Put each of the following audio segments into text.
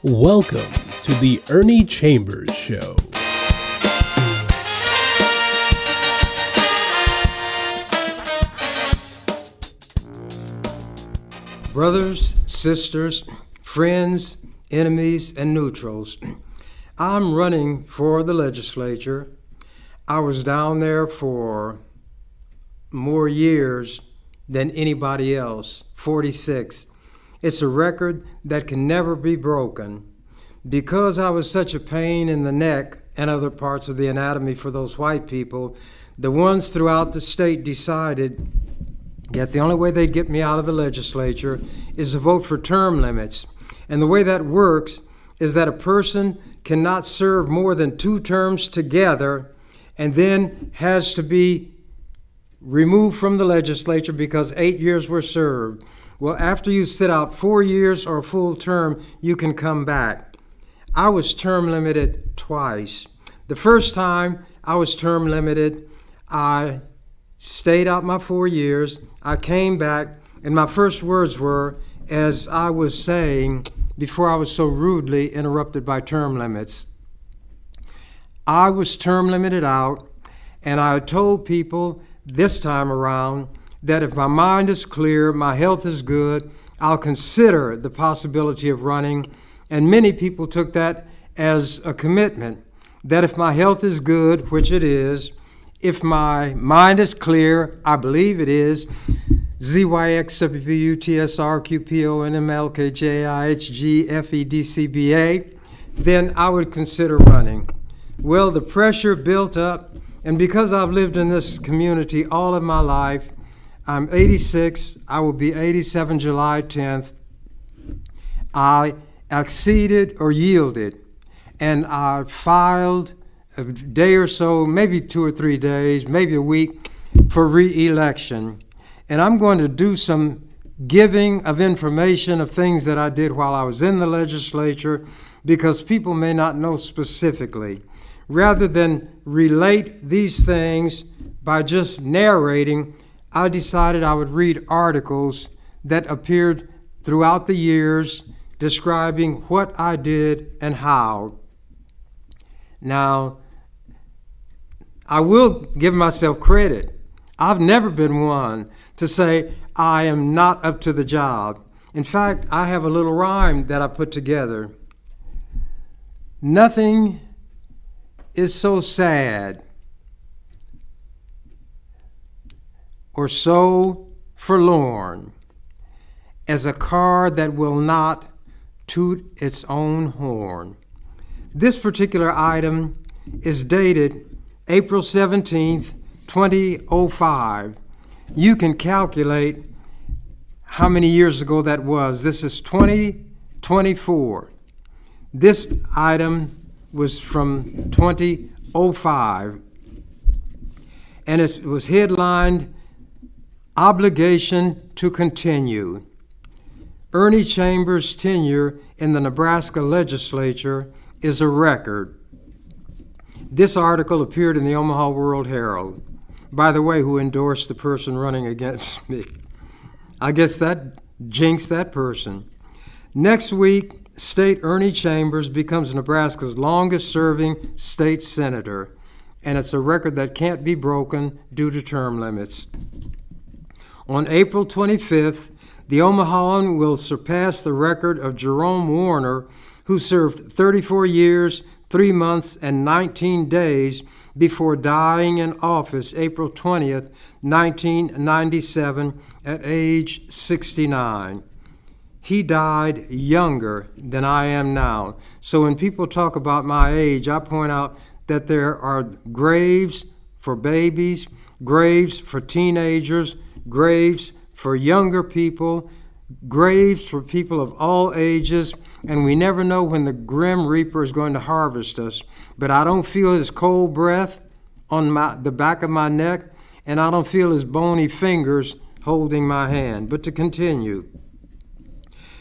Welcome to the Ernie Chambers Show. Brothers, sisters, friends, enemies, and neutrals, I'm running for the legislature. I was down there for more years than anybody else, 46. It's a record that can never be broken. Because I was such a pain in the neck and other parts of the anatomy for those white people, the ones throughout the state decided that the only way they'd get me out of the legislature is to vote for term limits. And the way that works is that a person cannot serve more than 2 terms together and then has to be removed from the legislature because 8 years were served. Well, after you sit out 4 years or a full term, you can come back. I was term limited twice. The first time I was term limited, I stayed out my 4 years. I came back, and my first words were, as I was saying before I was so rudely interrupted by term limits, I was term limited out, and I told people this time around that if my mind is clear, my health is good, I'll consider the possibility of running. And many people took that as a commitment, that if my health is good, which it is, if my mind is clear, I believe it is, ZYXWPSRQPONMLKJIHGFEDCBA, then I would consider running. Well, the pressure built up, and because I've lived in this community all of my life, I'm 86, I will be 87 July 10th. I acceded or yielded, and I filed a day or so, maybe 2 or 3 days, maybe a week, for re-election. And I'm going to do some giving of information of things that I did while I was in the legislature, because people may not know specifically. Rather than relate these things by just narrating, I decided I would read articles that appeared throughout the years describing what I did and how. Now, I will give myself credit. I've never been one to say I am not up to the job. In fact, I have a little rhyme that I put together. Nothing is so sad or so forlorn as a car that will not toot its own horn. This particular item is dated April 17th, 2005. You can calculate how many years ago that was. This is 2024. This item was from 2005, and it was headlined, Obligation to Continue. Ernie Chambers' tenure in the Nebraska legislature is a record. This article appeared in the Omaha World Herald. By the way, who endorsed the person running against me? I guess that jinxed that person. Next week, State Ernie Chambers becomes Nebraska's longest-serving state senator, and it's a record that can't be broken due to term limits. On April 25th, the Omahawan will surpass the record of Jerome Warner, who served 34 years, 3 months, and 19 days before dying in office April 20th, 1997, at age 69. He died younger than I am now. So when people talk about my age, I point out that there are graves for babies, graves for teenagers, graves for younger people, graves for people of all ages, and we never know when the grim reaper is going to harvest us. But I don't feel his cold breath on the back of my neck, and I don't feel his bony fingers holding my hand. But to continue,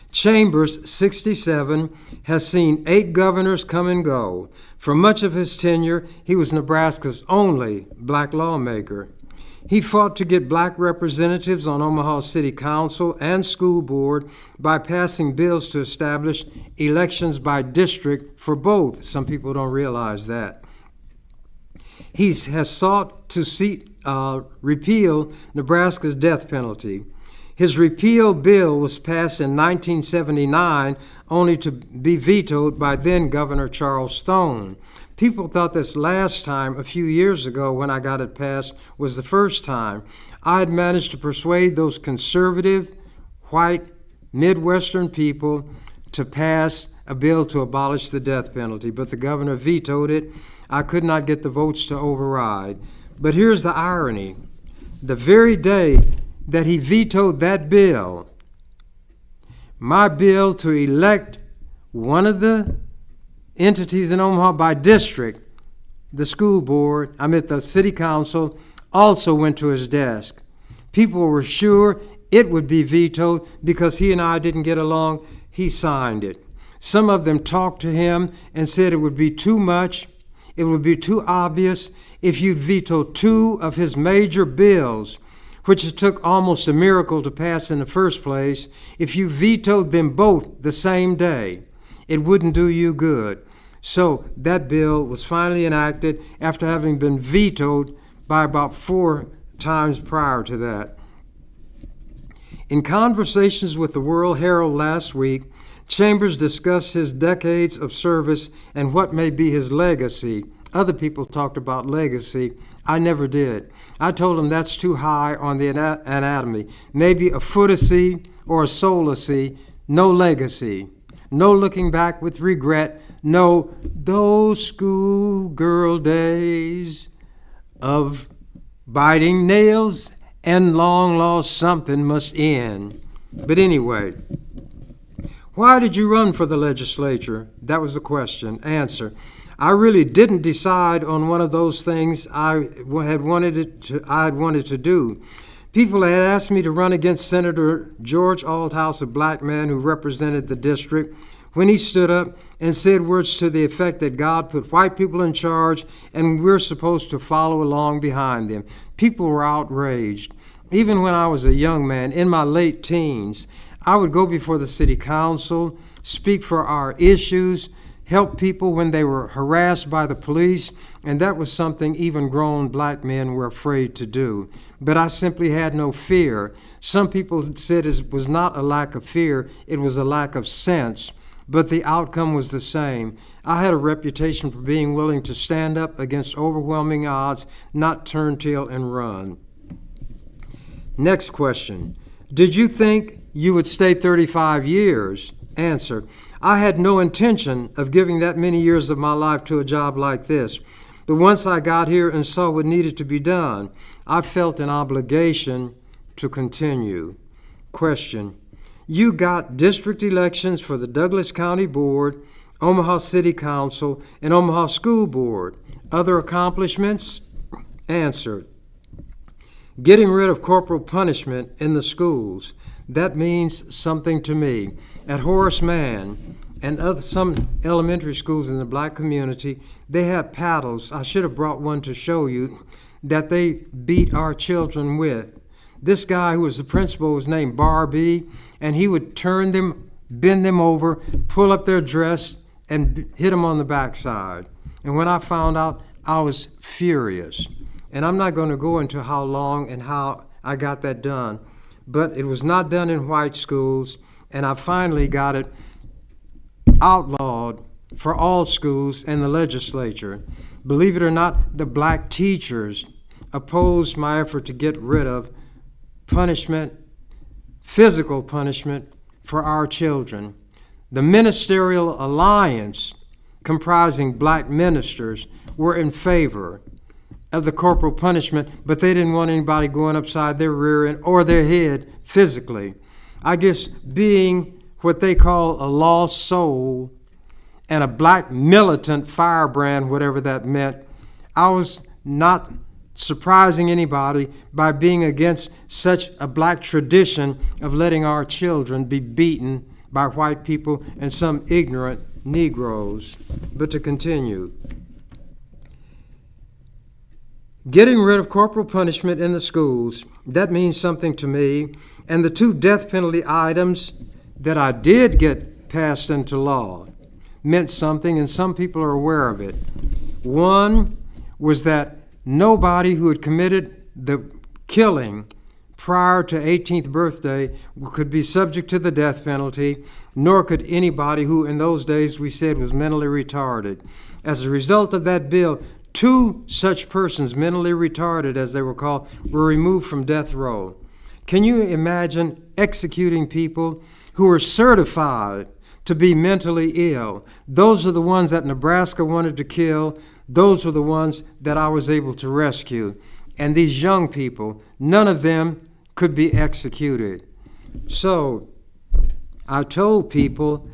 Chambers, 67, has seen 8 governors come and go. For much of his tenure, he was Nebraska's only black lawmaker. He fought to get black representatives on Omaha City Council and school board by passing bills to establish elections by district for both. Some people don't realize that. He has sought to repeal Nebraska's death penalty. His repeal bill was passed in 1979, only to be vetoed by then Governor Charles Stone. People thought this last time, a few years ago when I got it passed, was the first time. I had managed to persuade those conservative, white, Midwestern people to pass a bill to abolish the death penalty, but the governor vetoed it. I could not get the votes to override. But here's the irony. The very day that he vetoed that bill, my bill to elect one of the entities in Omaha by district, the school board, the city council, also went to his desk. People were sure it would be vetoed because he and I didn't get along. He signed it. Some of them talked to him and said it would be too much, it would be too obvious if you'd veto two of his major bills, which it took almost a miracle to pass in the first place. If you vetoed them both the same day, it wouldn't do you good. So that bill was finally enacted after having been vetoed by about 4 times prior to that. In conversations with the World Herald last week, Chambers discussed his decades of service and what may be his legacy. Other people talked about legacy. I never did. I told him that's too high on the anatomy. Maybe a footacy or a soulacy, no legacy. No looking back with regret. No, those schoolgirl days of biting nails and long lost something must end. But anyway, why did you run for the legislature? That was the question. Answer. I really didn't decide on one of those things I had wanted to do. People had asked me to run against Senator George Althouse, a black man who represented the district, when he stood up and said words to the effect that God put white people in charge and we're supposed to follow along behind them. People were outraged. Even when I was a young man, in my late teens, I would go before the city council, speak for our issues, help people when they were harassed by the police, and that was something even grown black men were afraid to do. But I simply had no fear. Some people said it was not a lack of fear, it was a lack of sense, but the outcome was the same. I had a reputation for being willing to stand up against overwhelming odds, not turn tail and run. Next question. Did you think you would stay 35 years? Answer. I had no intention of giving that many years of my life to a job like this. But once I got here and saw what needed to be done, I felt an obligation to continue. Question. You got district elections for the Douglas County Board, Omaha City Council, and Omaha School Board. Other accomplishments? Answer. Getting rid of corporal punishment in the schools. That means something to me. At Horace Mann and some elementary schools in the black community, they have paddles. I should have brought one to show you that they beat our children with. This guy who was the principal was named Barbie, and he would turn them, bend them over, pull up their dress, and hit them on the backside. And when I found out, I was furious. And I'm not going to go into how long and how I got that done, but it was not done in white schools, and I finally got it outlawed for all schools in the legislature. Believe it or not, the black teachers opposed my effort to get rid of punishment, physical punishment for our children. The Ministerial Alliance, comprising black ministers, were in favor of the corporal punishment, but they didn't want anybody going upside their rear end or their head physically. I guess being what they call a lost soul and a black militant firebrand, whatever that meant, I was not surprising anybody by being against such a black tradition of letting our children be beaten by white people and some ignorant Negroes. But to continue, Getting rid of corporal punishment in the schools, that means something to me. And the 2 death penalty items that I did get passed into law meant something, and some people are aware of it. One was that nobody who had committed the killing prior to 18th birthday could be subject to the death penalty, nor could anybody who in those days we said was mentally retarded. As a result of that bill, 2 such persons, mentally retarded as they were called, were removed from death row. Can you imagine executing people who are certified to be mentally ill? Those are the ones that Nebraska wanted to kill. Those were the ones that I was able to rescue. And these young people, none of them could be executed. So I told people,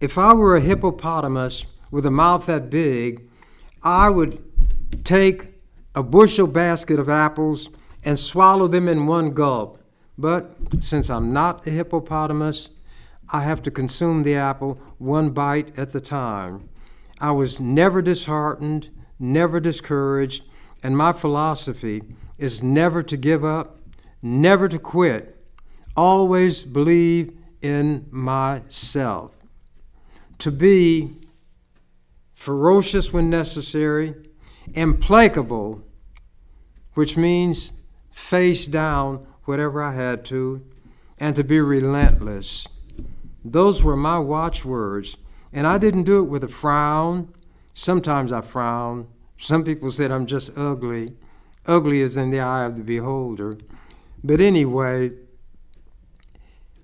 if I were a hippopotamus with a mouth that big, I would take a bushel basket of apples and swallow them in one gulp. But since I'm not a hippopotamus, I have to consume the apple one bite at the time. I was never disheartened, never discouraged, and my philosophy is never to give up, never to quit, always believe in myself. To be ferocious when necessary, implacable, which means face down whatever I had to, and to be relentless. Those were my watchwords, and I didn't do it with a frown. Sometimes I frown. Some people said I'm just ugly. Ugly is in the eye of the beholder. But anyway,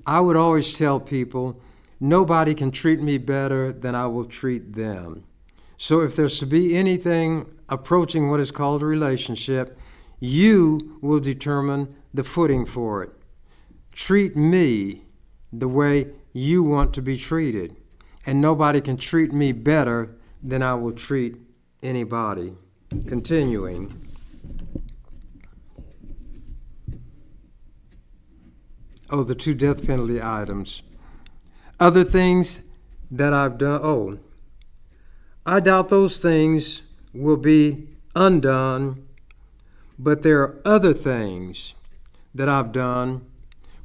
I would always tell people, nobody can treat me better than I will treat them. So if there's to be anything approaching what is called a relationship, you will determine the footing for it. Treat me the way you want to be treated, and nobody can treat me better than I will treat anybody. Continuing. Oh, the 2 death penalty items. Other things that I've done. I doubt those things will be undone, but there are other things that I've done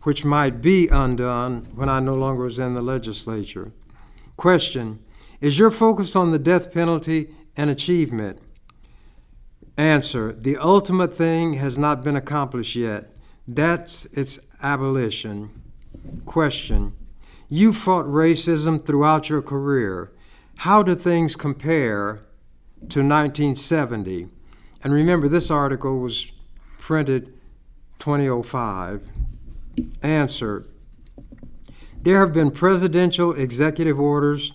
which might be undone when I no longer was in the legislature. Question: is your focus on the death penalty an achievement? Answer: the ultimate thing has not been accomplished yet. That's its abolition. Question: you fought racism throughout your career. How do things compare to 1970? And remember, this article was printed 2005. Answer: there have been presidential executive orders,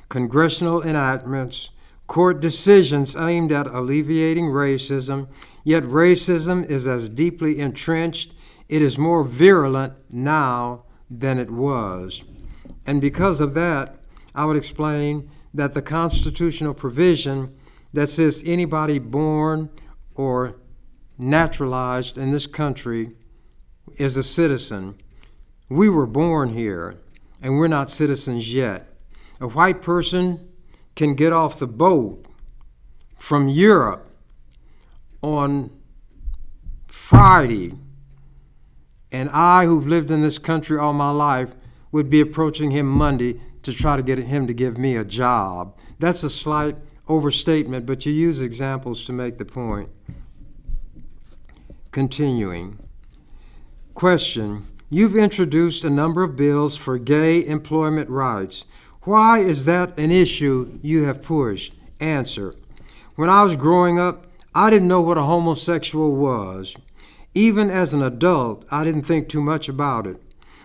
congressional enactments, court decisions aimed at alleviating racism, yet racism is as deeply entrenched, it is more virulent now than it was. And because of that, I would explain that the constitutional provision that says anybody born or naturalized in this country is a citizen. We were born here, and we're not citizens yet. A white person can get off the boat from Europe on Friday, and I, who've lived in this country all my life, would be approaching him Monday to try to get him to give me a job. That's a slight overstatement, but you use examples to make the point. Continuing. Question: you've introduced a number of bills for gay employment rights. Why is that an issue you have pushed? Answer: when I was growing up, I didn't know what a homosexual was. Even as an adult, I didn't think too much about it.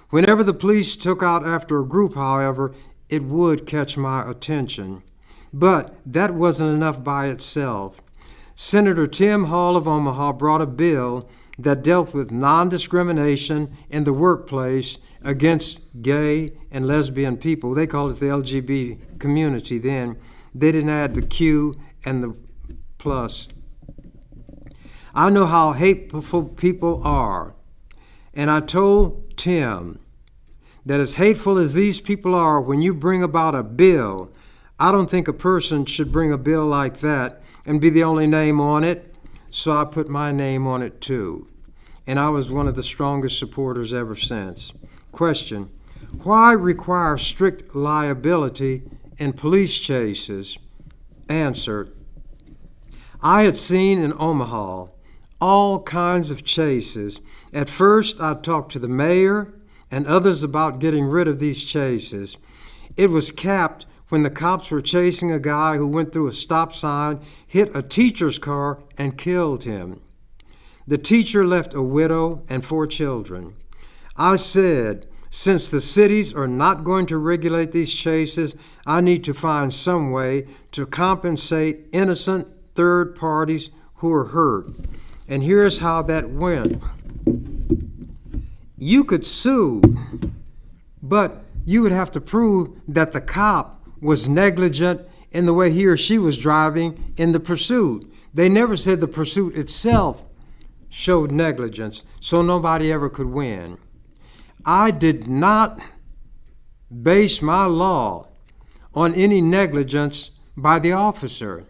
Whenever the police took out after a group, however, it would catch my attention. But that wasn't enough by itself. Senator Tim Hall of Omaha brought a bill that dealt with non-discrimination in the workplace against gay and lesbian people. They called it the LGBT community then. They didn't add the Q and the plus. I know how hateful people are, and I told Tim that as hateful as these people are, when you bring about a bill, I don't think a person should bring a bill like that and be the only name on it. so I put my name on it too. And I was one of the strongest supporters ever since. Question: why require strict liability in police chases? Answer: I had seen in Omaha all kinds of chases. At first, I talked to the mayor and others about getting rid of these chases. It was capped when the cops were chasing a guy who went through a stop sign, hit a teacher's car, and killed him. The teacher left a widow and 4 children. I said, since the cities are not going to regulate these chases, I need to find some way to compensate innocent third parties who are hurt. And here's how that went. You could sue, but you would have to prove that the cop was negligent in the way he or she was driving in the pursuit. They never said the pursuit itself showed negligence, so nobody ever could win. I did not base my law on any negligence by the officer.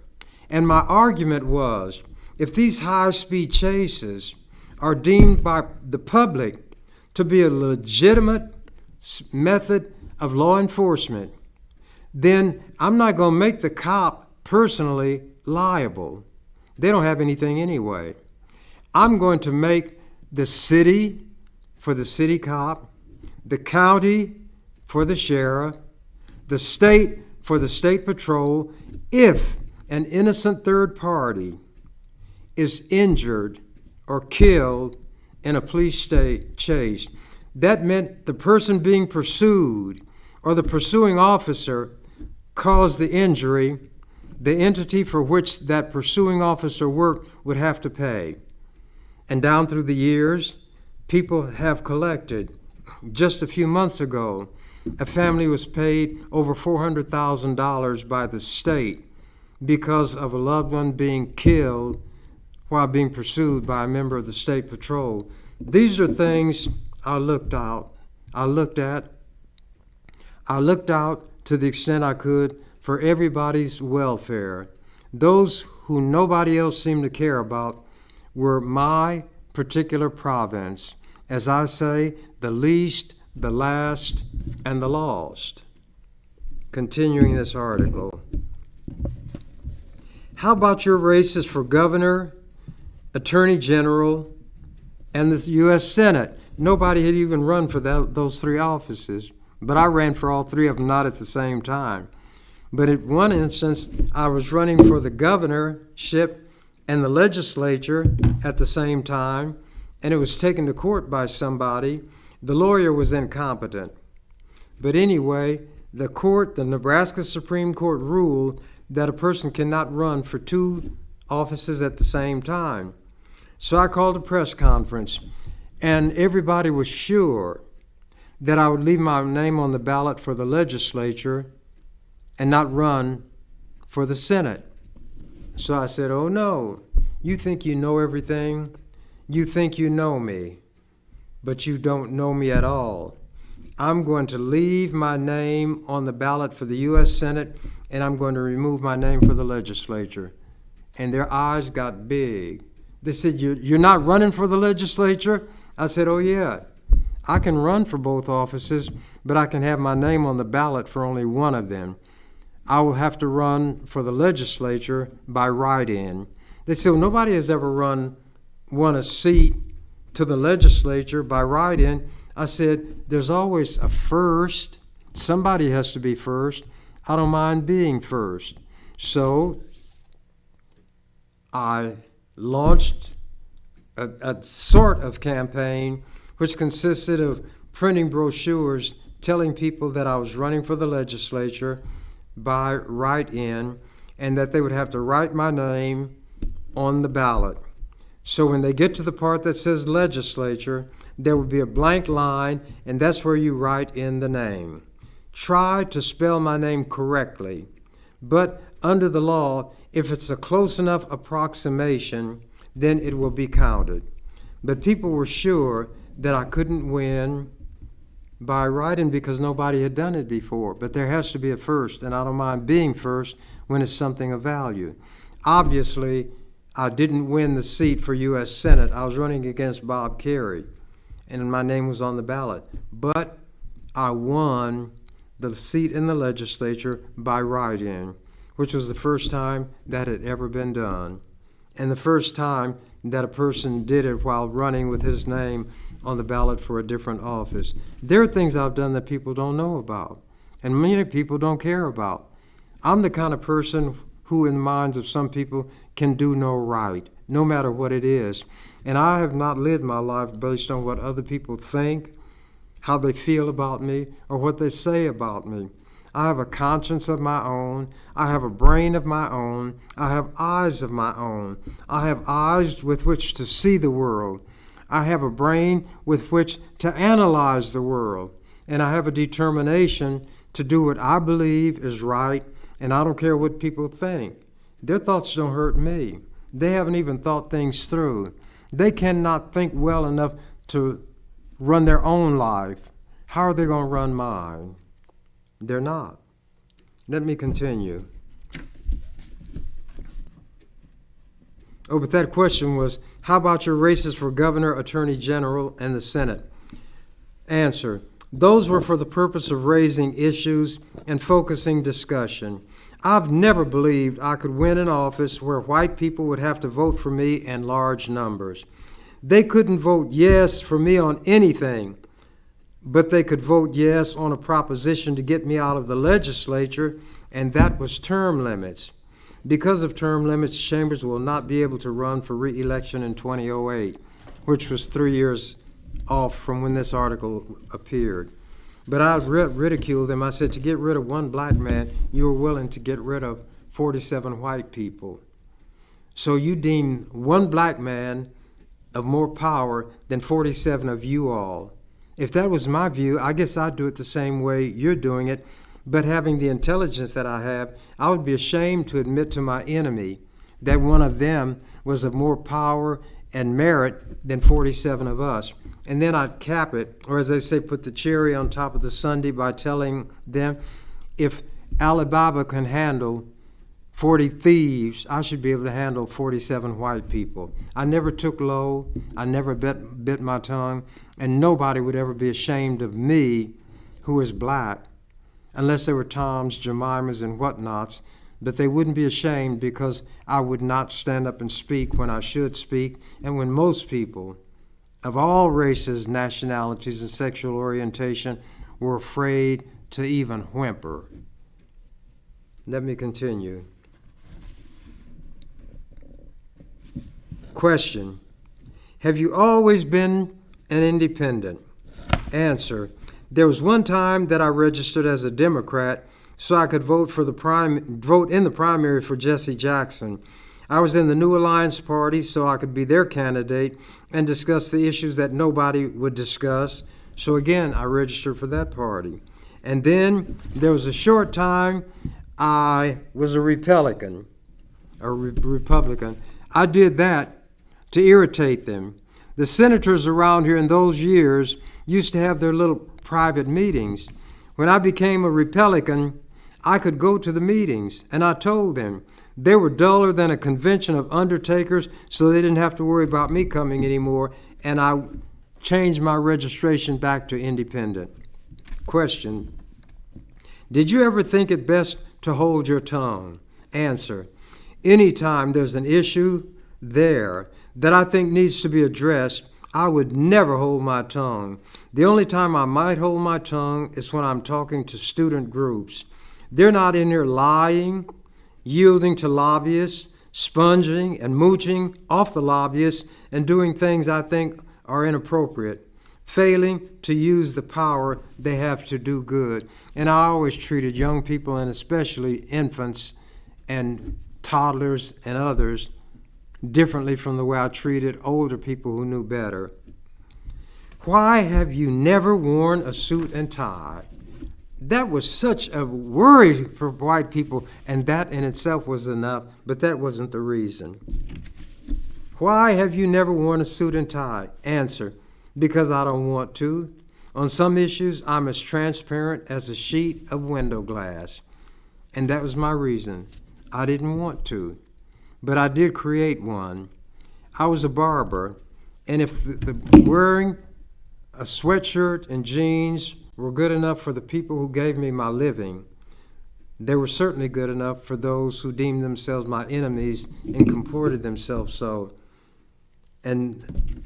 And my argument was, if these high-speed chases are deemed by the public to be a legitimate method of law enforcement, then I'm not going to make the cop personally liable. They don't have anything anyway. I'm going to make the city for the city cop, the county for the sheriff, the state for the state patrol. If an innocent third party is injured or killed in a police chase, that meant the person being pursued or the pursuing officer caused the injury. The entity for which that pursuing officer worked would have to pay. And down through the years, people have collected. Just a few months ago, a family was paid over $400,000 by the state because of a loved one being killed while being pursued by a member of the state patrol. These are things I looked out to the extent I could for everybody's welfare. Those who nobody else seemed to care about were my particular province. As I say, the least, the last, and the lost. Continuing this article. How about your races for governor, attorney general, and the U.S. Senate? Nobody had even run for those 3 offices, but I ran for all 3 of them, not at the same time. But in one instance, I was running for the governorship and the legislature at the same time, and it was taken to court by somebody. The lawyer was incompetent. But anyway, the Nebraska Supreme Court ruled that a person cannot run for 2 offices at the same time. So I called a press conference, and everybody was sure that I would leave my name on the ballot for the legislature and not run for the Senate. So I said, oh no, you think you know everything? You think you know me, but you don't know me at all. I'm going to leave my name on the ballot for the U.S. Senate, and I'm going to remove my name for the legislature. And their eyes got big. They said, you're not running for the legislature? I said, oh yeah, I can run for both offices, but I can have my name on the ballot for only one of them. I will have to run for the legislature by write-in. They said, well, nobody has ever won a seat to the legislature by write-in. I said, there's always a first. Somebody has to be first. I don't mind being first. So I launched a sort of campaign which consisted of printing brochures telling people that I was running for the legislature by write-in and that they would have to write my name on the ballot. So when they get to the part that says legislature, there would be a blank line, and that's where you write in the name. Try to spell my name correctly, but under the law, if it's a close enough approximation, then it will be counted. But people were sure that I couldn't win by writing because nobody had done it before. But there has to be a first, and I don't mind being first when it's something of value. Obviously, I didn't win the seat for U.S. Senate. I was running against Bob Kerrey, and my name was on the ballot. But I won the seat in the legislature by write-in, which was the first time that had ever been done, and the first time that a person did it while running with his name on the ballot for a different office. There are things I've done that people don't know about, and many people don't care about. I'm the kind of person who, in the minds of some people, can do no right, no matter what it is. And I have not lived my life based on what other people think, how they feel about me, or what they say about me. I have a conscience of my own. I have a brain of my own. I have eyes of my own. I have eyes with which to see the world. I have a brain with which to analyze the world. And I have a determination to do what I believe is right, and I don't care what people think. Their thoughts don't hurt me. They haven't even thought things through. They cannot think well enough to run their own life. How are they going to run mine? They're not. Let me continue. Oh, but that question was, how about your races for governor, attorney general, and the Senate? Answer, those were for the purpose of raising issues and focusing discussion. I've never believed I could win an office where white people would have to vote for me in large numbers. They couldn't vote yes for me on anything, but they could vote yes on a proposition to get me out of the legislature, and that was term limits. Because of term limits, Chambers will not be able to run for re-election in 2008, which was 3 years off from when this article appeared. But I ridiculed them. I said, to get rid of one black man, you were willing to get rid of 47 white people. So you deem one black man of more power than 47 of you all. If that was my view, I guess I'd do it the same way you're doing it. But having the intelligence that I have, I would be ashamed to admit to my enemy that one of them was of more power and merit than 47 of us. And then I'd cap it, or as they say, put the cherry on top of the sundae by telling them, if Alibaba can handle 40 thieves, I should be able to handle 47 white people. I never took low, I never bit my tongue, and nobody would ever be ashamed of me, who is black, unless they were Toms, Jemimas, and whatnots, but they wouldn't be ashamed because I would not stand up and speak when I should speak, and when most people of all races, nationalities, and sexual orientation were afraid to even whimper. Let me continue. Question, have you always been an independent? Answer, there was one time that I registered as a Democrat so I could vote in the primary for Jesse Jackson. I was in the New Alliance Party so I could be their candidate and discuss the issues that nobody would discuss. So again, I registered for that party. And then there was a short time I was a Republican. I did that to irritate them. The senators around here in those years used to have their little private meetings. When I became a Republican, I could go to the meetings, and I told them they were duller than a convention of undertakers, so they didn't have to worry about me coming anymore, and I changed my registration back to independent. Question, did you ever think it best to hold your tongue? Answer, anytime there's an issue there that I think needs to be addressed, I would never hold my tongue. The only time I might hold my tongue is when I'm talking to student groups. They're not in here lying, yielding to lobbyists, sponging and mooching off the lobbyists, and doing things I think are inappropriate, failing to use the power they have to do good. And I always treated young people, and especially infants and toddlers and others, differently from the way I treated older people who knew better. Why have you never worn a suit and tie? That was such a worry for white people, and that in itself was enough, but that wasn't the reason. Why have you never worn a suit and tie? Answer, because I don't want to. On some issues, I'm as transparent as a sheet of window glass, and that was my reason. I didn't want to. but I did create one. I was a barber, and if wearing a sweatshirt and jeans were good enough for the people who gave me my living, they were certainly good enough for those who deemed themselves my enemies and comported themselves so. And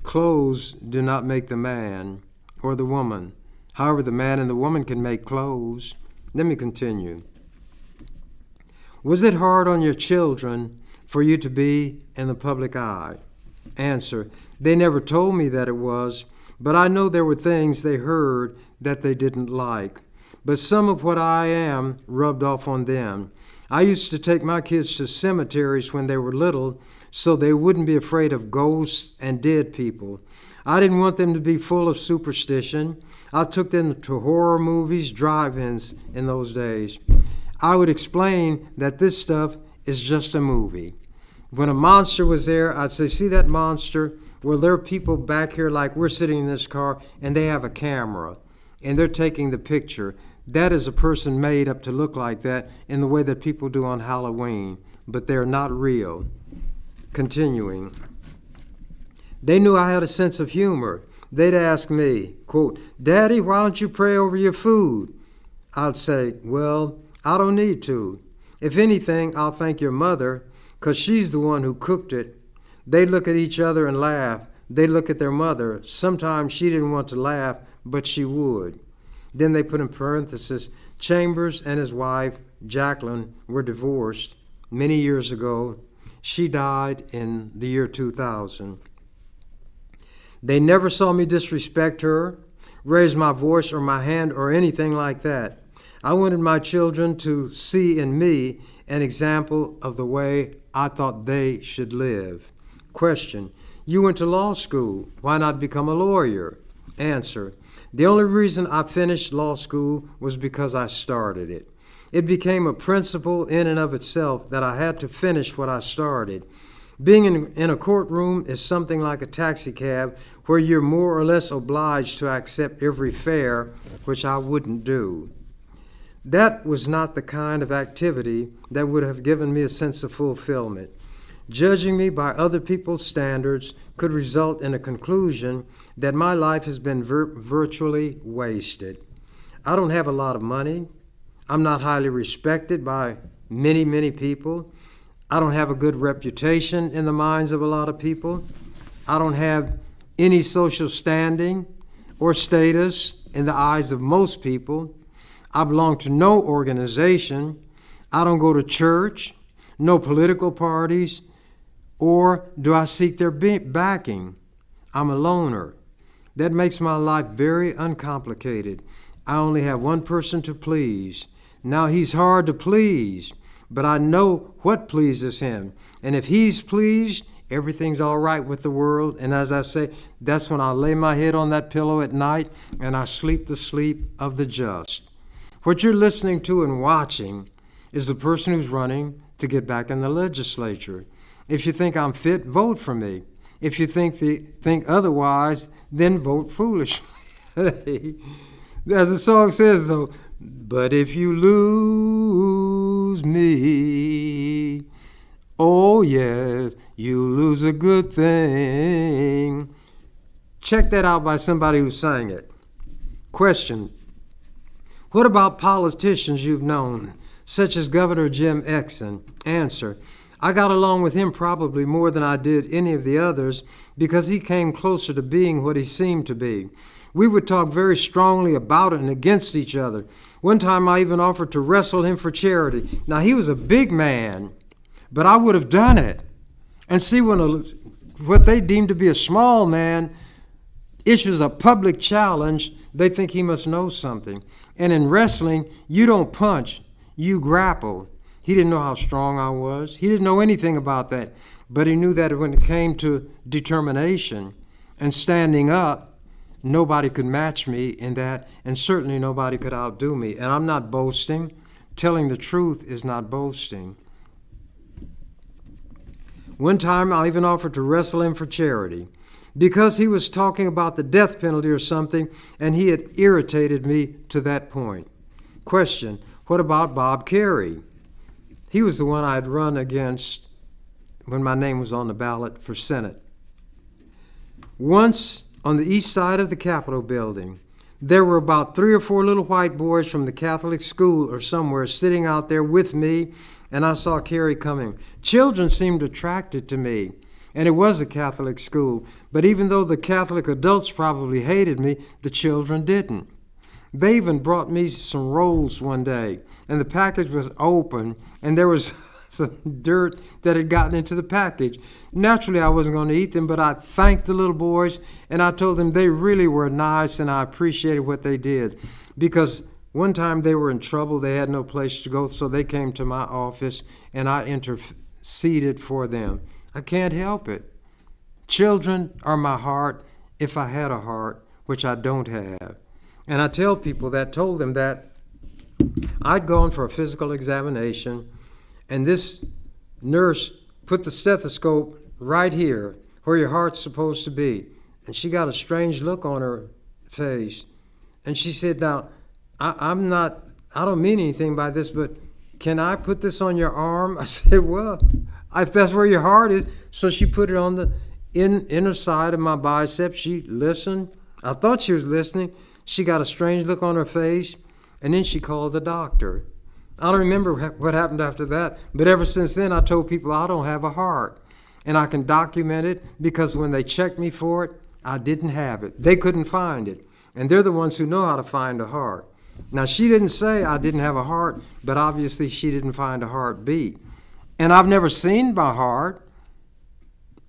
clothes do not make the man or the woman. However, the man and the woman can make clothes. Let me continue. Was it hard on your children for you to be in the public eye? Answer: they never told me that it was, but I know there were things they heard that they didn't like. But some of what I am rubbed off on them. I used to take my kids to cemeteries when they were little so they wouldn't be afraid of ghosts and dead people. I didn't want them to be full of superstition. I took them to horror movies, drive-ins in those days. I would explain that this stuff is just a movie. When a monster was there, I'd say, see that monster? Well, there are people back here like we're sitting in this car, and they have a camera, and they're taking the picture. That is a person made up to look like that in the way that people do on Halloween, but they're not real. Continuing. They knew I had a sense of humor. They'd ask me, quote, Daddy, why don't you pray over your food? I'd say, well, I don't need to. If anything, I'll thank your mother, 'cause she's the one who cooked it. They'd look at each other and laugh. They'd look at their mother. Sometimes she didn't want to laugh, but she would. Then they put in parentheses, Chambers and his wife, Jacqueline, were divorced many years ago. She died in the year 2000. They never saw me disrespect her, raise my voice or my hand or anything like that. I wanted my children to see in me an example of the way I thought they should live. Question: you went to law school. Why not become a lawyer? Answer: the only reason I finished law school was because I started it. It became a principle in and of itself that I had to finish what I started. Being in a courtroom is something like a taxi cab where you're more or less obliged to accept every fare, which I wouldn't do. That was not the kind of activity that would have given me a sense of fulfillment. Judging me by other people's standards could result in a conclusion that my life has been virtually wasted. I don't have a lot of money. I'm not highly respected by many people. I don't have a good reputation in the minds of a lot of people. I don't have any social standing or status in the eyes of most people. I belong to no organization. I don't go to church, no political parties, or do I seek their backing. I'm a loner. That makes my life very uncomplicated. I only have one person to please. Now, he's hard to please, but I know what pleases him. And if he's pleased, everything's all right with the world. And as I say, that's when I lay my head on that pillow at night and I sleep the sleep of the just. What you're listening to and watching is the person who's running to get back in the legislature. If you think I'm fit, vote for me. If you think otherwise, then vote foolishly. As the song says, though, but if you lose me, oh yes, you lose a good thing. Check that out by somebody who sang it. Question: what about politicians you've known, such as Governor Jim Exon? Answer: I got along with him probably more than I did any of the others because he came closer to being what he seemed to be. We would talk very strongly about it and against each other. One time I even offered to wrestle him for charity. Now, he was a big man, but I would have done it. And see, when what they deem to be a small man issues a public challenge, they think he must know something. And in wrestling, you don't punch, you grapple. He didn't know how strong I was. He didn't know anything about that. But he knew that when it came to determination and standing up, nobody could match me in that, and certainly nobody could outdo me. And I'm not boasting. Telling the truth is not boasting. One time I even offered to wrestle him for charity because he was talking about the death penalty or something, and he had irritated me to that point. Question: what about Bob Kerrey? He was the one I'd run against when my name was on the ballot for Senate. Once on the east side of the Capitol building, there were about 3 or 4 little white boys from the Catholic school or somewhere sitting out there with me, and I saw Carrie coming. Children seemed attracted to me, and it was a Catholic school, but even though the Catholic adults probably hated me, the children didn't. They even brought me some rolls one day, and the package was open, and there was some dirt that had gotten into the package. Naturally, I wasn't going to eat them, but I thanked the little boys, and I told them they really were nice, and I appreciated what they did. Because one time they were in trouble, they had no place to go, so they came to my office, and I interceded for them. I can't help it. Children are my heart if I had a heart, which I don't have. And I tell people that, told them that I'd gone for a physical examination, and this nurse put the stethoscope right here where your heart's supposed to be. And she got a strange look on her face. And she said, now, I don't mean anything by this, but can I put this on your arm? I said, well, if that's where your heart is. So she put it on the inner side of my bicep. She listened. I thought she was listening. She got a strange look on her face, and then she called the doctor. I don't remember what happened after that, but ever since then I told people I don't have a heart. And I can document it because when they checked me for it, I didn't have it. They couldn't find it. And they're the ones who know how to find a heart. Now, she didn't say I didn't have a heart, but obviously she didn't find a heartbeat. And I've never seen my heart.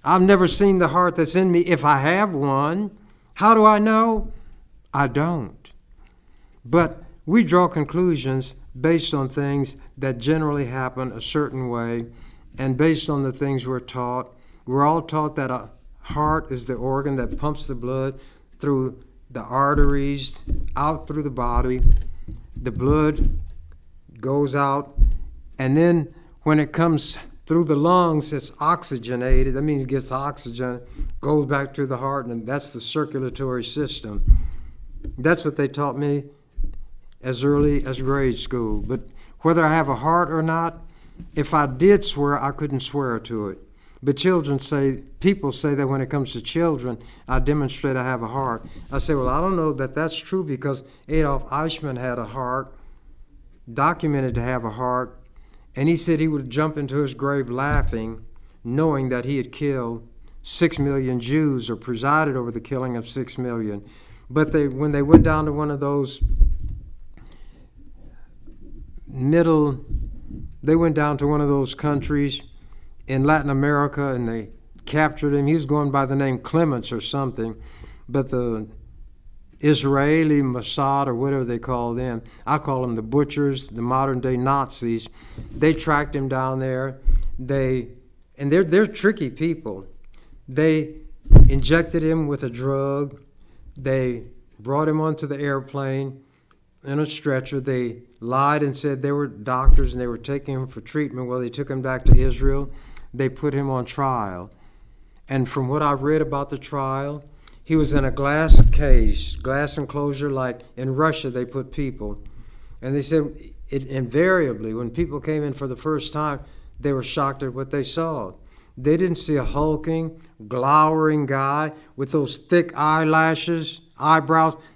I've never seen the heart that's in me if I have one. How do I know? I don't. But we draw conclusions based on things that generally happen a certain way and based on the things we're taught. We're all taught that a heart is the organ that pumps the blood through the arteries, out through the body. The blood goes out, and then when it comes through the lungs, it's oxygenated. That means it gets oxygen, goes back to the heart, and that's the circulatory system. That's what they taught me as early as grade school. But whether I have a heart or not, if I did swear, I couldn't swear to it. But people say that when it comes to children, I demonstrate I have a heart. I say, well, I don't know that that's true because Adolf Eichmann had a heart, documented to have a heart, and he said he would jump into his grave laughing, knowing that he had killed 6 million Jews or presided over the killing of 6 million. But when they went down to one of those countries in Latin America, and they captured him. He was going by the name Clements or something, but the Israeli Mossad, or whatever they call them, I call them the butchers, the modern day Nazis. They tracked him down there. They're tricky people. They injected him with a drug. They brought him onto the airplane in a stretcher. They lied and said they were doctors and they were taking him for treatment. Well, they took him back to Israel. They put him on trial. And from what I've read about the trial, he was in a glass case, glass enclosure, like in Russia they put people. And they said invariably, when people came in for the first time, they were shocked at what they saw. They didn't see a hulking, glowering guy with those thick eyebrows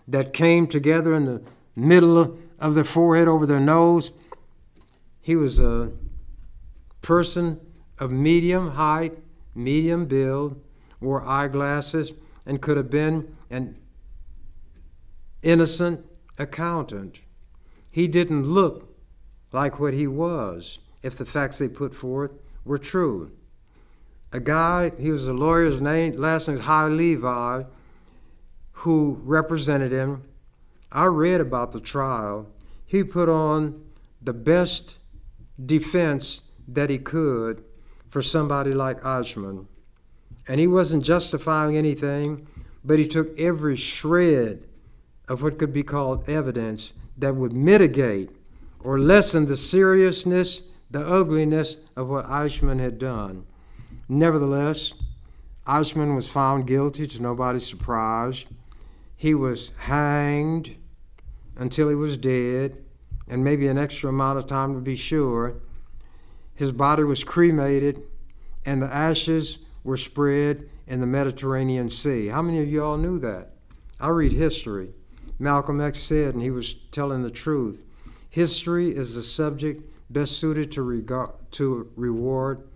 that came together in the middle of their forehead over their nose. He was a person of medium height, medium build, wore eyeglasses, and could have been an innocent accountant. He didn't look like what he was if the facts they put forth were true. A guy, he was a lawyer's name, last name was High Levi, who represented him. I read about the trial. He put on the best defense that he could for somebody like Eichmann. And he wasn't justifying anything, but he took every shred of what could be called evidence that would mitigate or lessen the seriousness, the ugliness of what Eichmann had done. Nevertheless, Eichmann was found guilty to nobody's surprise. He was hanged until he was dead, and maybe an extra amount of time to be sure. his body was cremated, and the ashes were spread in the Mediterranean Sea. How many of you all knew that? I read history. Malcolm X said, and he was telling the truth, history is the subject best suited to reward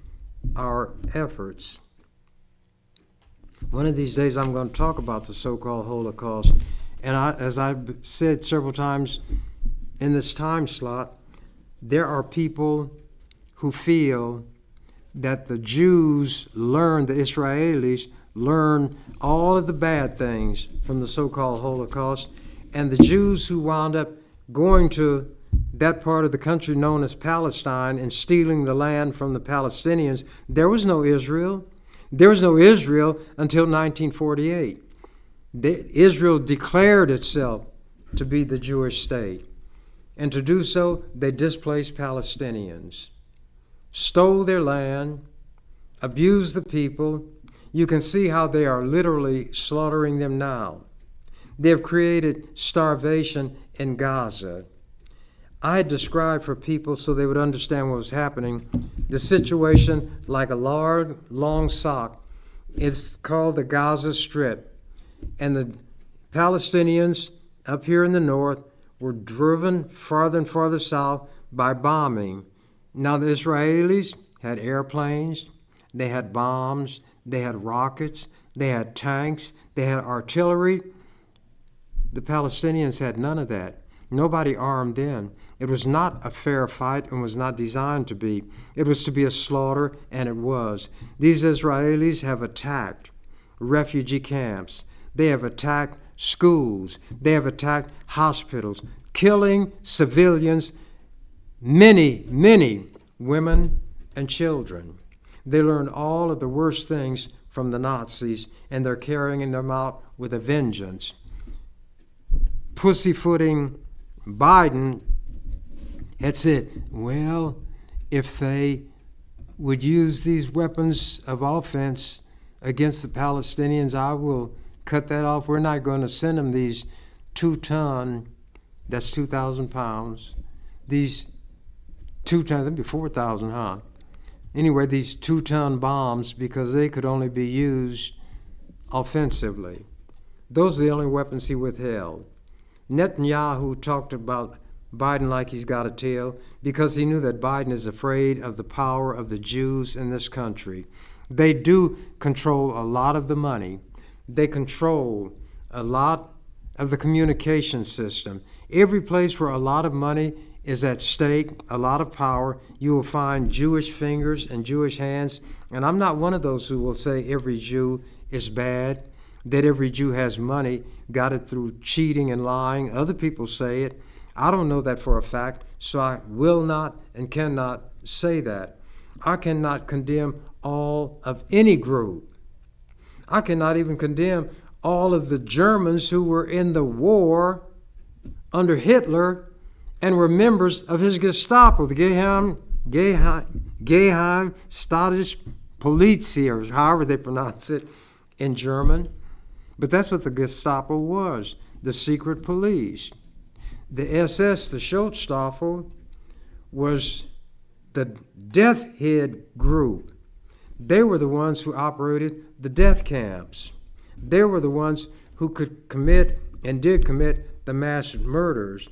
our efforts. One of these days I'm going to talk about the so-called Holocaust. And as I've said several times in this time slot, there are people who feel that the Jews the Israelis learned all of the bad things from the so-called Holocaust, and the Jews who wound up going to that part of the country known as Palestine and stealing the land from the Palestinians, there was no Israel. There was no Israel until 1948. Israel declared itself to be the Jewish state. And to do so, they displaced Palestinians, stole their land, abused the people. You can see how they are literally slaughtering them now. They have created starvation in Gaza. I had described for people so they would understand what was happening the situation like a large, long sock. It's called the Gaza Strip. And the Palestinians up here in the north were driven farther and farther south by bombing. Now the Israelis had airplanes, they had bombs, they had rockets, they had tanks, they had artillery. The Palestinians had none of that. Nobody armed then. It was not a fair fight and was not designed to be. It was to be a slaughter, and it was. These Israelis have attacked refugee camps. They have attacked schools. They have attacked hospitals, killing civilians, many, many women and children. They learned all of the worst things from the Nazis, and they're carrying them out with a vengeance. Pussyfooting Biden had said, well, if they would use these weapons of offense against the Palestinians, I will cut that off. We're not going to send them these 2-ton, that's 2,000 pounds, these 2-ton, that'd be 4,000, huh? Anyway, these 2-ton bombs, because they could only be used offensively. Those are the only weapons he withheld. Netanyahu talked about Biden like he's got a tail because he knew that Biden is afraid of the power of the Jews in this country. They do control a lot of the money. They control a lot of the communication system. Every place where a lot of money is at stake, a lot of power, you will find Jewish fingers and Jewish hands. And I'm not one of those who will say every Jew is bad, that every Jew has money, got it through cheating and lying. Other people say it. I don't know that for a fact, so I will not and cannot say that. I cannot condemn all of any group. I cannot even condemn all of the Germans who were in the war under Hitler and were members of his Gestapo, the Geheim Staatspolizei, or however they pronounce it in German. But that's what the Gestapo was, the secret police. The SS, the Schutzstaffel, was the death head group. They were the ones who operated the death camps. They were the ones who could commit and did commit the mass murders.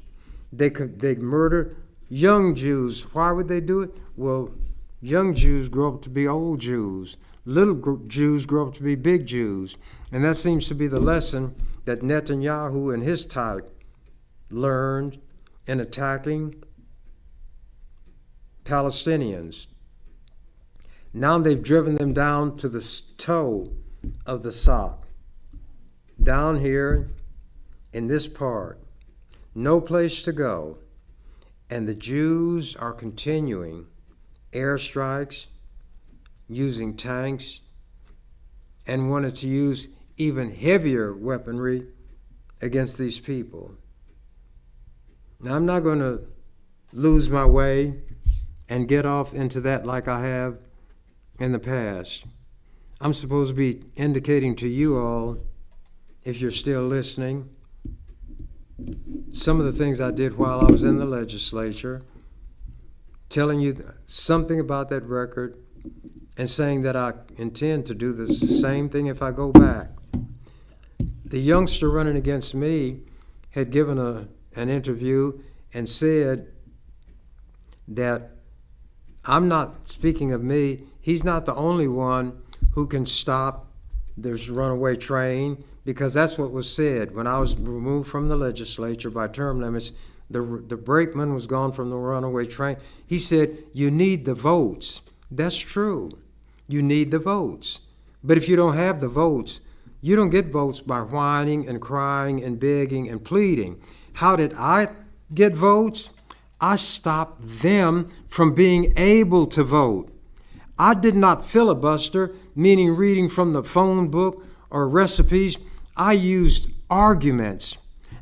They murdered young Jews. Why would they do it? Well, young Jews grow up to be old Jews. Little Jews grow up to be big Jews. And that seems to be the lesson that Netanyahu and his type learned in attacking Palestinians. Now they've driven them down to the toe of the sock. Down here in this part. No place to go. And the Jews are continuing airstrikes, using tanks, and wanted to use even heavier weaponry against these people. Now, I'm not going to lose my way and get off into that like I have in the past. I'm supposed to be indicating to you all, if you're still listening, some of the things I did while I was in the legislature telling you something about that record and saying that I intend to do the same thing if I go back. The youngster running against me had given an interview and said that I'm not speaking of me. He's not the only one who can stop this runaway train, because that's what was said. When I was removed from the legislature by term limits, the brakeman was gone from the runaway train. He said, you need the votes. That's true. You need the votes. But if you don't have the votes, you don't get votes by whining and crying and begging and pleading. How did I get votes? I stopped them from being able to vote. I did not filibuster, meaning reading from the phone book or recipes. I used arguments.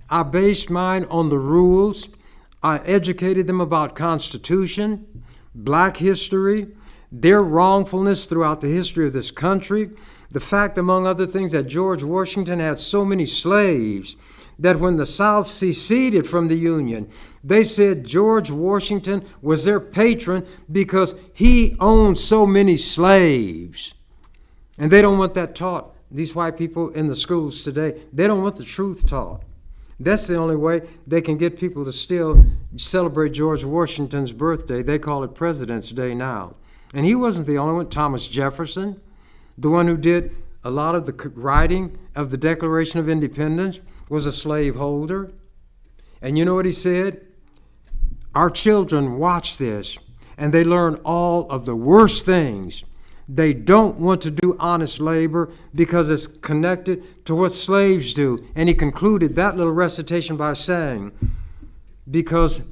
I based mine on the rules. I educated them about Constitution, Black history, their wrongfulness throughout the history of this country, the fact, among other things, that George Washington had so many slaves that when the South seceded from the Union, they said George Washington was their patron because he owned so many slaves. And they don't want that taught. These white people in the schools today, they don't want the truth taught. That's the only way they can get people to still celebrate George Washington's birthday. They call it President's Day now. And he wasn't the only one. Thomas Jefferson, the one who did a lot of the writing of the Declaration of Independence, was a slaveholder. And you know what he said? Our children watch this, and they learn all of the worst things. They don't want to do honest labor because it's connected to what slaves do. And he concluded that little recitation by saying, because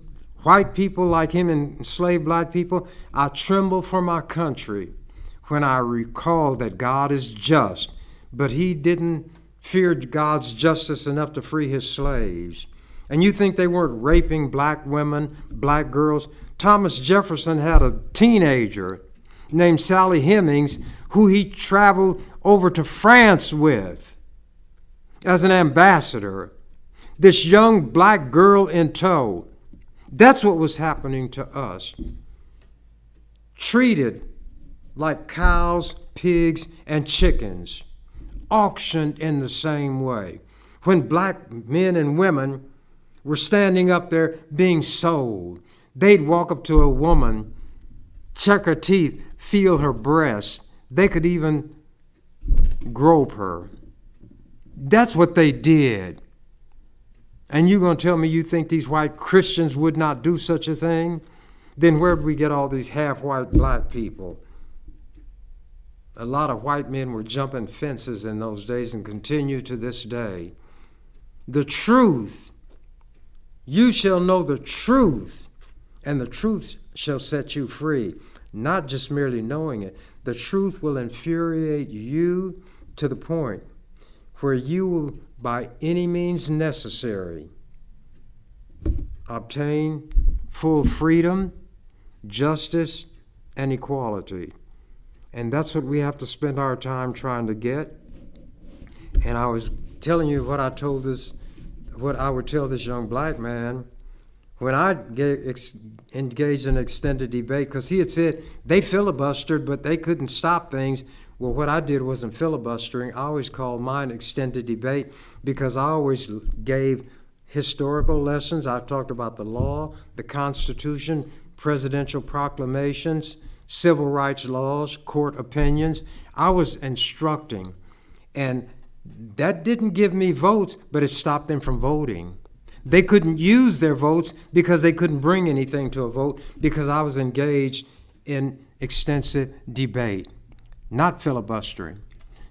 white people like him and enslaved black people, I tremble for my country when I recall that God is just, but he didn't fear God's justice enough to free his slaves. And you think they weren't raping black women, black girls? Thomas Jefferson had a teenager named Sally Hemings who he traveled over to France with as an ambassador. This young black girl in tow. That's what was happening to us. Treated like cows, pigs, and chickens. Auctioned in the same way. When black men and women were standing up there being sold, they'd walk up to a woman, check her teeth, feel her breasts. They could even grope her. That's what they did. And you're going to tell me you think these white Christians would not do such a thing? Then where did we get all these half-white black people? A lot of white men were jumping fences in those days and continue to this day. The truth. You shall know the truth, and the truth shall set you free. Not just merely knowing it. The truth will infuriate you to the point where you will, by any means necessary, obtain full freedom, justice, and equality. And that's what we have to spend our time trying to get. And I was telling you what I would tell this young black man when I engaged in extended debate, because he had said they filibustered, but they couldn't stop things. Well, what I did wasn't filibustering. I always called mine extended debate because I always gave historical lessons. I talked about the law, the Constitution, presidential proclamations, civil rights laws, court opinions. I was instructing. And that didn't give me votes, but it stopped them from voting. They couldn't use their votes because they couldn't bring anything to a vote because I was engaged in extensive debate, not filibustering.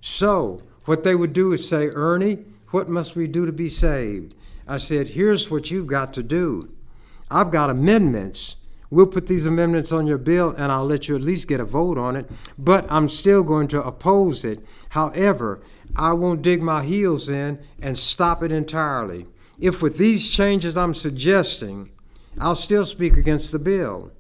So what they would do is say, Ernie, what must we do to be saved? I said, here's what you've got to do. I've got amendments. We'll put these amendments on your bill and I'll let you at least get a vote on it, but I'm still going to oppose it. However, I won't dig my heels in and stop it entirely. If with these changes I'm suggesting, I'll still speak against the bill.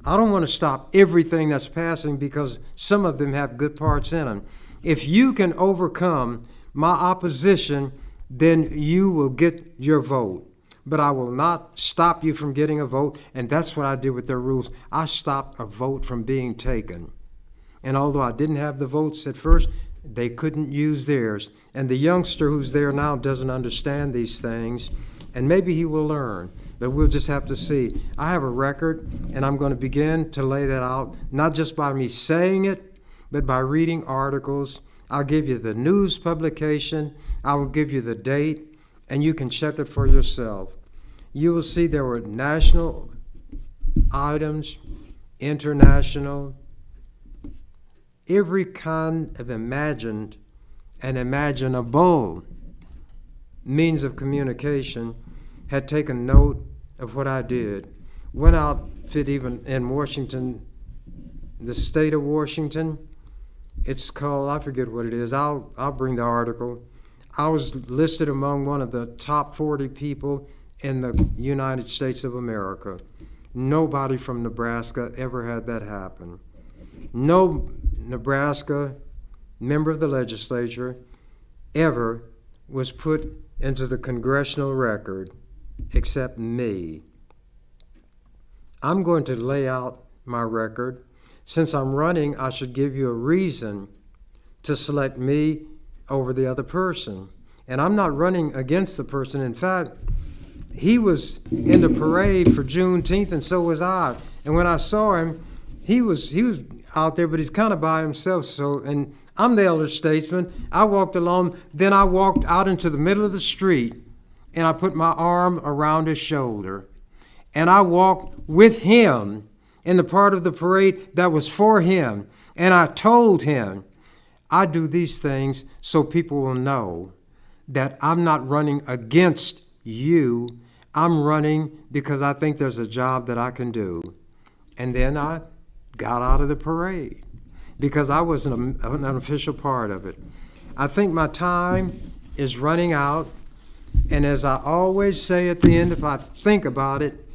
I don't want to stop everything that's passing because some of them have good parts in them. If you can overcome my opposition, then you will get your vote. but I will not stop you from getting a vote. And that's what I did with their rules. I stopped a vote from being taken. And although I didn't have the votes at first, they couldn't use theirs. And the youngster who's there now doesn't understand these things, and maybe he will learn. But we'll just have to see. I have a record, and I'm going to begin to lay that out, not just by me saying it, but by reading articles. I'll give you the news publication. I will give you the date, and you can check it for yourself. You will see there were national items, international, every kind of imagined and imaginable means of communication had taken note of what I did. One outfit even in Washington, the state of Washington, it's called, I forget what it is, I'll bring the article. I was listed among one of the top 40 people in the United States of America. Nobody from Nebraska ever had that happen. No Nebraska member of the legislature ever was put into the congressional record except me. I'm going to lay out my record. Since I'm running, I should give you a reason to select me over the other person. And I'm not running against the person. In fact, he was in the parade for Juneteenth, and so was I. And when I saw him, he was out there, but he's kind of by himself. So, and I'm the elder statesman. I walked along, then I walked out into the middle of the street, and I put my arm around his shoulder, and I walked with him in the part of the parade that was for him. And I told him, I do these things so people will know that I'm not running against you. I'm running because I think there's a job that I can do. And then I got out of the parade because I wasn't an official part of it. I think my time is running out. And as I always say at the end, if I think about it,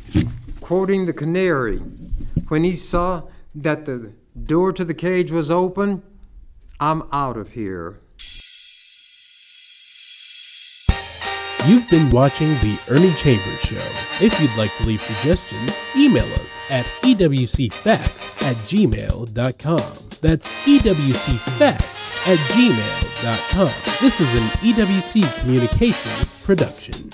quoting the canary, when he saw that the door to the cage was open, I'm out of here. You've been watching The Ernie Chambers Show. If you'd like to leave suggestions, email us at ewcfacts@gmail.com. That's ewcfacts@gmail.com. This is an EWC Communications production.